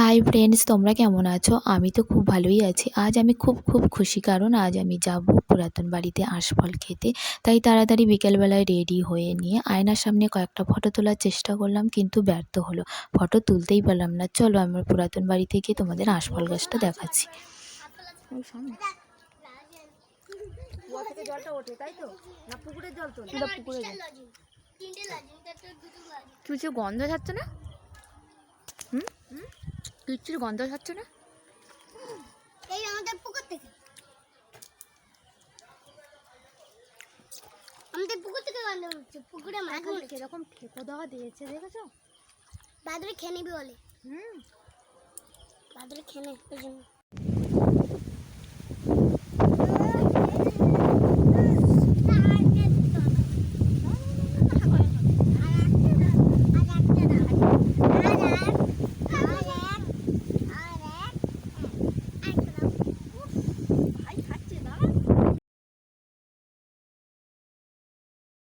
Hi friends, তোমরা কেমন আছো? আমি তো খুব ভালোই আছি। আজ আমি খুব খুশি, কারণ আজ আমি যাব পুরাতন বাড়িতে আঁশফল খেতে। তাই তাড়াতাড়ি বিকেলবেলায় রেডি হয়ে নিয়ে আয়নার সামনে কয়েকটা ফটো তোলার চেষ্টা করলাম, কিন্তু ব্যর্থ হলো। ফটো তুলতেই পারলাম না। চলো আমার পুরাতন বাড়িতে গিয়ে তোমাদের আঁশফল গাছটা দেখাচ্ছি। জলটা ওঠে তাই তো, না পুকুরের জল তো? পুকুরের জল। কিছু গন্ধ ছাড়ছে না? কিচ্ছুর গন্ধ ছাড়ছে না। এই আমাদের পুকুর থেকে গন্ধ হচ্ছে। পুকুরে মাছ কিরকম ঠেকো দেওয়া দিয়েছে দেখেছো? বাদুড়ি খেয়ে নিবি বলে। বাদুড়ি খেয়ে নে ওই জন্য।